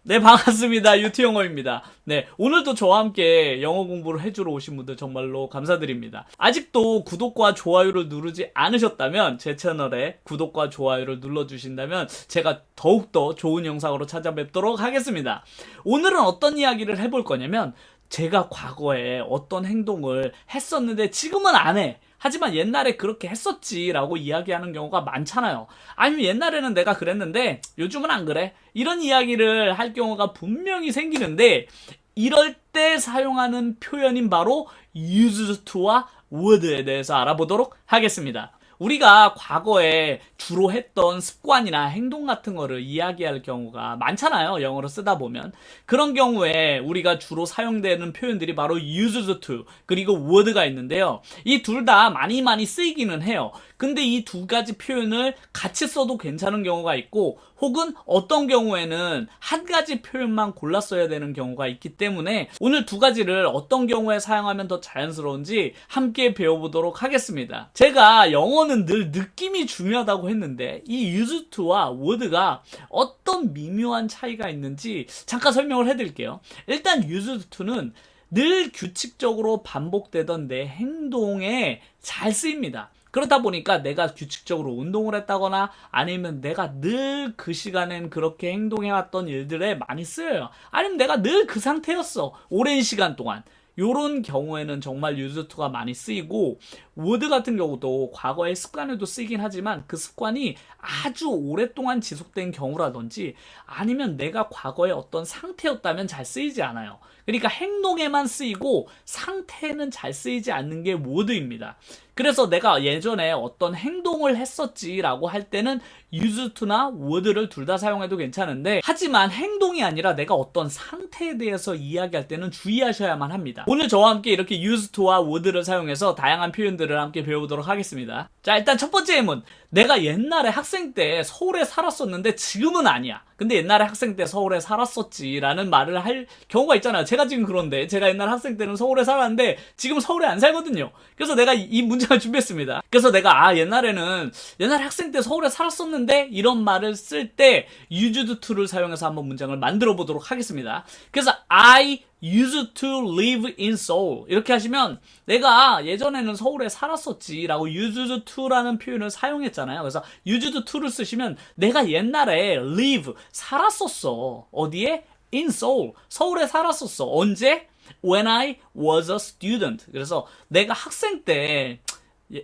네, 반갑습니다. 유튜영어입니다. 네, 오늘도 저와 함께 영어 공부를 해주러 오신 분들 정말로 감사드립니다. 아직도 구독과 좋아요를 누르지 않으셨다면 제 채널에 구독과 좋아요를 눌러주신다면 제가 더욱더 좋은 영상으로 찾아뵙도록 하겠습니다. 오늘은 어떤 이야기를 해볼 거냐면 제가 과거에 어떤 행동을 했었는데 지금은 안 해. 하지만 옛날에 그렇게 했었지라고 이야기하는 경우가 많잖아요. 아니면 옛날에는 내가 그랬는데 요즘은 안 그래. 이런 이야기를 할 경우가 분명히 생기는데 이럴 때 사용하는 표현인 바로 used to와 would에 대해서 알아보도록 하겠습니다. 우리가 과거에 주로 했던 습관이나 행동 같은 거를 이야기할 경우가 많잖아요. 영어로 쓰다 보면. 그런 경우에 우리가 주로 사용되는 표현들이 바로 used to 그리고 would가 있는데요. 이 둘 다 많이 쓰이기는 해요. 근데 이 두 가지 표현을 같이 써도 괜찮은 경우가 있고 혹은 어떤 경우에는 한 가지 표현만 골라 써야 되는 경우가 있기 때문에 오늘 두 가지를 어떤 경우에 사용하면 더 자연스러운지 함께 배워보도록 하겠습니다. 제가 영어는 늘 느낌이 중요하다고 했는데 이 used to와 would가 어떤 미묘한 차이가 있는지 잠깐 설명을 해드릴게요. 일단 used to는 늘 규칙적으로 반복되던 내 행동에 잘 쓰입니다. 그렇다 보니까 내가 규칙적으로 운동을 했다거나 아니면 내가 늘 그 시간엔 그렇게 행동해왔던 일들에 많이 쓰여요. 아니면 내가 늘 그 상태였어. 오랜 시간 동안. 요런 경우에는 정말 used to가 많이 쓰이고 would 같은 경우도 과거의 습관에도 쓰이긴 하지만 그 습관이 아주 오랫동안 지속된 경우라든지 아니면 내가 과거에 어떤 상태였다면 잘 쓰이지 않아요. 그러니까 행동에만 쓰이고 상태는 잘 쓰이지 않는 게 would입니다. 그래서 내가 예전에 어떤 행동을 했었지라고 할 때는 used to나 would를 둘 다 사용해도 괜찮은데 하지만 행동이 아니라 내가 어떤 상태에 대해서 이야기할 때는 주의하셔야만 합니다. 오늘 저와 함께 이렇게 used to와 would를 사용해서 다양한 표현들을 함께 배워보도록 하겠습니다. 자, 일단 첫 번째 예문. 내가 옛날에 학생 때 서울에 살았었는데 지금은 아니야. 근데 옛날에 학생 때 서울에 살았었지 라는 말을 할 경우가 있잖아요. 제가 지금 그런데 제가 옛날 학생 때는 서울에 살았는데 지금 서울에 안 살거든요. 그래서 내가 이 문장을 준비했습니다. 그래서 내가 옛날에 학생 때 서울에 살았었는데 이런 말을 쓸 때 used to를 사용해서 한번 문장을 만들어 보도록 하겠습니다. 그래서 I used to live in Seoul 이렇게 하시면 내가 예전에는 서울에 살았었지 라고 used to라는 표현을 사용했잖아요. 그래서 used to를 쓰시면 내가 옛날에 live 살았었어. 어디에? in Seoul 서울에 살았었어. 언제? when I was a student 그래서 내가 학생 때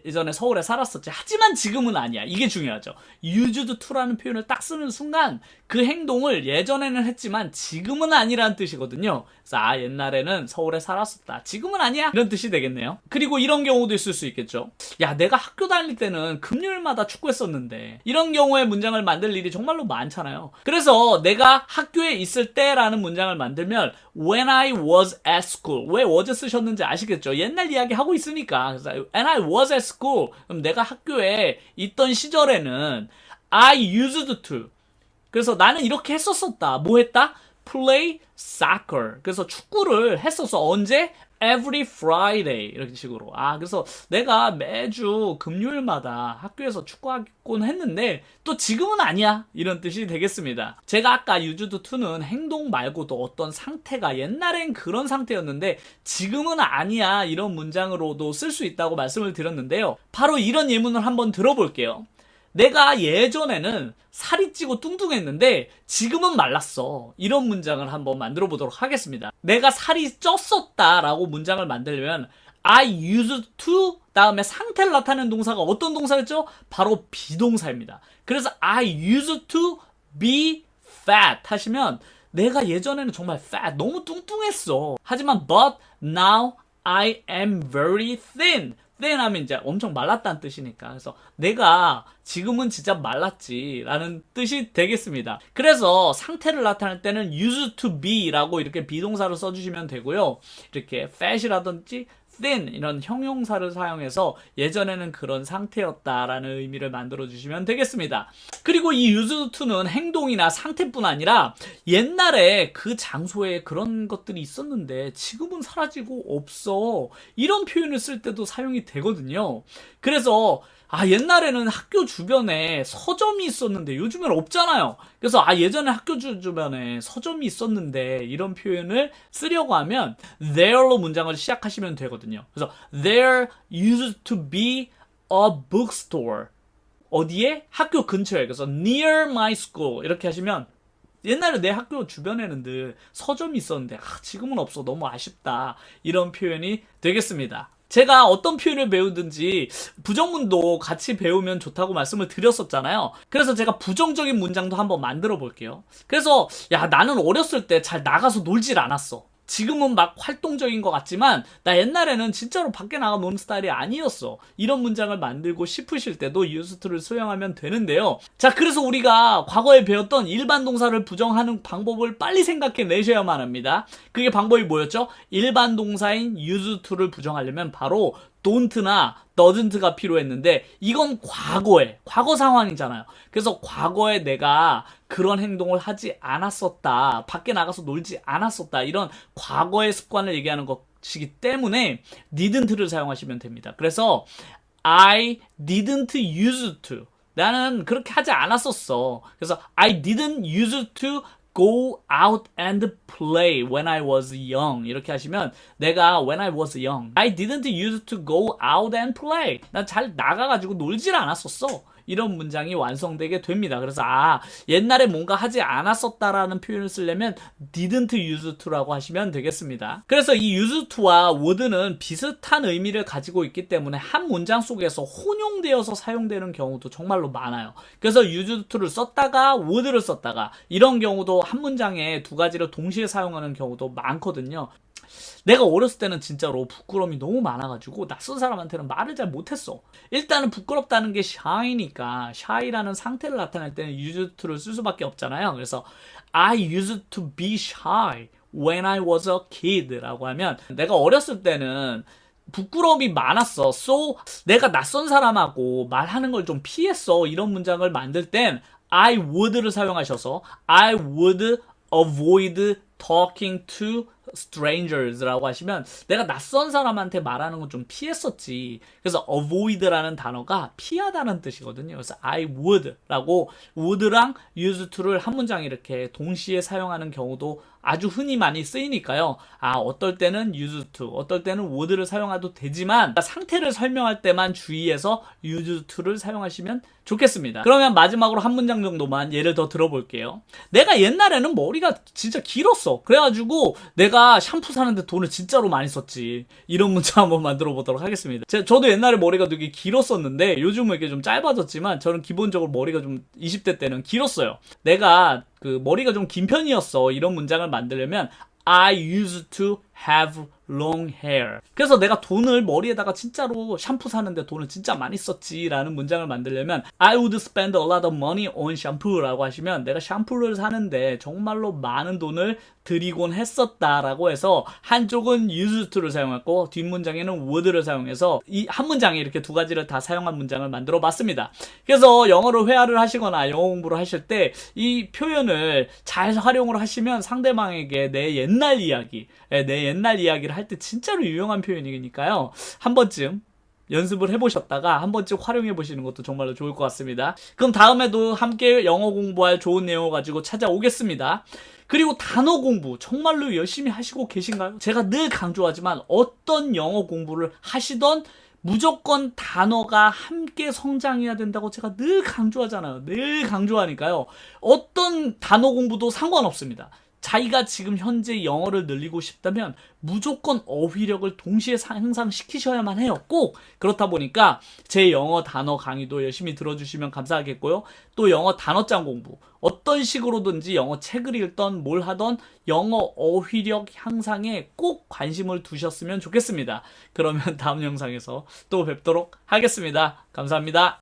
예전에 서울에 살았었지. 하지만 지금은 아니야. 이게 중요하죠. used to라는 표현을 딱 쓰는 순간 그 행동을 예전에는 했지만 지금은 아니라는 뜻이거든요. 그래서 옛날에는 서울에 살았었다. 지금은 아니야. 이런 뜻이 되겠네요. 그리고 이런 경우도 있을 수 있겠죠. 야, 내가 학교 다닐 때는 금요일마다 축구했었는데 이런 경우에 문장을 만들 일이 정말로 많잖아요. 그래서 내가 학교에 있을 때라는 문장을 만들면 when I was at school 왜 was 쓰셨는지 아시겠죠? 옛날 이야기 하고 있으니까. 그래서 when I was at school 그럼 내가 학교에 있던 시절에는 I used to 그래서 나는 이렇게 했었었다. 뭐 했다? play soccer. 그래서 축구를 했었어. 언제? every Friday. 이런 식으로. 그래서 내가 매주 금요일마다 학교에서 축구하곤 했는데 또 지금은 아니야. 이런 뜻이 되겠습니다. 제가 아까 used to는 행동 말고도 어떤 상태가 옛날엔 그런 상태였는데 지금은 아니야. 이런 문장으로도 쓸 수 있다고 말씀을 드렸는데요. 바로 이런 예문을 한번 들어볼게요. 내가 예전에는 살이 찌고 뚱뚱했는데 지금은 말랐어. 이런 문장을 한번 만들어 보도록 하겠습니다. 내가 살이 쪘었다라고 문장을 만들려면 I used to 다음에 상태를 나타내는 동사가 어떤 동사였죠? 바로 비동사입니다. 그래서 I used to be fat 하시면 내가 예전에는 정말 fat 너무 뚱뚱했어. 하지만 but now I am very thin. thin 하면 이제 엄청 말랐다는 뜻이니까. 그래서 내가 지금은 진짜 말랐지 라는 뜻이 되겠습니다. 그래서 상태를 나타낼 때는 used to be 라고 이렇게 비동사로 써주시면 되고요. 이렇게 fat이라든지 thin 이런 형용사를 사용해서 예전에는 그런 상태였다라는 의미를 만들어 주시면 되겠습니다. 그리고 이 used to는 행동이나 상태뿐 아니라 옛날에 그 장소에 그런 것들이 있었는데 지금은 사라지고 없어. 이런 표현을 쓸 때도 사용이 되거든요. 그래서 옛날에는 학교 주변에 서점이 있었는데 요즘엔 없잖아요. 그래서 예전에 학교 주변에 서점이 있었는데 이런 표현을 쓰려고 하면 there로 문장을 시작하시면 되거든요. 그래서 there used to be a bookstore. 어디에? 학교 근처에. 그래서 near my school 이렇게 하시면 옛날에 내 학교 주변에는 늘 서점이 있었는데 지금은 없어. 너무 아쉽다. 이런 표현이 되겠습니다. 제가 어떤 표현을 배우든지 부정문도 같이 배우면 좋다고 말씀을 드렸었잖아요. 그래서 제가 부정적인 문장도 한번 만들어 볼게요. 그래서 나는 어렸을 때 잘 나가서 놀질 않았어. 지금은 막 활동적인 것 같지만 나 옛날에는 진짜로 밖에 나가 노는 스타일이 아니었어. 이런 문장을 만들고 싶으실 때도 used를 수용하면 되는데요. 자, 그래서 우리가 과거에 배웠던 일반 동사를 부정하는 방법을 빨리 생각해 내셔야만 합니다. 그게 방법이 뭐였죠? 일반 동사인 used to를 부정하려면 바로 don't나 doesn't가 필요했는데 이건 과거 상황이잖아요. 그래서 과거에 내가 그런 행동을 하지 않았었다. 밖에 나가서 놀지 않았었다. 이런 과거의 습관을 얘기하는 것이기 때문에 didn't를 사용하시면 됩니다. 그래서 I didn't use to. 나는 그렇게 하지 않았었어. 그래서 I didn't use to go out and play when I was young. 이렇게 하시면 내가 when I was young I didn't use to go out and play. 난 잘 나가가지고 놀질 않았었어. 이런 문장이 완성되게 됩니다. 그래서 옛날에 뭔가 하지 않았었다라는 표현을 쓰려면 didn't use to라고 하시면 되겠습니다. 그래서 이 use to와 would는 비슷한 의미를 가지고 있기 때문에 한 문장 속에서 혼용되어서 사용되는 경우도 정말로 많아요. 그래서 use to를 썼다가 would를 썼다가 이런 경우도 한 문장에 두 가지를 동시에 사용하는 경우도 많거든요. 내가 어렸을 때는 진짜로 부끄러움이 너무 많아가지고 낯선 사람한테는 말을 잘 못했어. 일단은 부끄럽다는 게 shy니까 shy라는 상태를 나타낼 때는 used to를 쓸 수밖에 없잖아요. 그래서 I used to be shy when I was a kid 라고 하면 내가 어렸을 때는 부끄러움이 많았어. So 내가 낯선 사람하고 말하는 걸 좀 피했어. 이런 문장을 만들 땐 I would를 사용하셔서 I would avoid talking to strangers라고 하시면 내가 낯선 사람한테 말하는 건 좀 피했었지. 그래서 avoid라는 단어가 피하다는 뜻이거든요. 그래서 I would라고 would랑 use to를 한 문장에 이렇게 동시에 사용하는 경우도 아주 흔히 많이 쓰이니까요. 어떨 때는 use to, 어떨 때는 would를 사용해도 되지만 상태를 설명할 때만 주의해서 use to를 사용하시면 좋겠습니다. 그러면 마지막으로 한 문장 정도만 예를 더 들어볼게요. 내가 옛날에는 머리가 진짜 길었어. 그래가지고 내가 샴푸 사는데 돈을 진짜로 많이 썼지. 이런 문장 한번 만들어 보도록 하겠습니다. 저도 옛날에 머리가 되게 길었었는데 요즘은 이게 좀 짧아졌지만 저는 기본적으로 머리가 좀 20대 때는 길었어요. 내가 머리가 좀 긴 편이었어. 이런 문장을 만들려면 I used to have long hair. 그래서 내가 돈을 머리에다가 진짜로 샴푸 사는데 돈을 진짜 많이 썼지 라는 문장을 만들려면 I would spend a lot of money on shampoo 라고 하시면 내가 샴푸를 사는데 정말로 많은 돈을 들이곤 했었다 라고 해서 한쪽은 used to를 사용했고 뒷문장에는 would를 사용해서 이 한 문장에 이렇게 두 가지를 다 사용한 문장을 만들어 봤습니다. 그래서 영어를 회화를 하시거나 영어 공부를 하실 때 이 표현을 잘 활용을 하시면 상대방에게 내 옛날 이야기를 할 때 진짜로 유용한 표현이니까요. 한 번쯤 연습을 해보셨다가 한 번쯤 활용해보시는 것도 정말로 좋을 것 같습니다. 그럼 다음에도 함께 영어 공부할 좋은 내용을 가지고 찾아오겠습니다. 그리고 단어 공부 정말로 열심히 하시고 계신가요? 제가 늘 강조하지만 어떤 영어 공부를 하시던 무조건 단어가 함께 성장해야 된다고 제가 늘 강조하잖아요. 늘 강조하니까요. 어떤 단어 공부도 상관없습니다. 자기가 지금 현재 영어를 늘리고 싶다면 무조건 어휘력을 동시에 향상시키셔야만 해요. 꼭 그렇다 보니까 제 영어 단어 강의도 열심히 들어주시면 감사하겠고요. 또 영어 단어장 공부 어떤 식으로든지 영어 책을 읽던 뭘 하던 영어 어휘력 향상에 꼭 관심을 두셨으면 좋겠습니다. 그러면 다음 영상에서 또 뵙도록 하겠습니다. 감사합니다.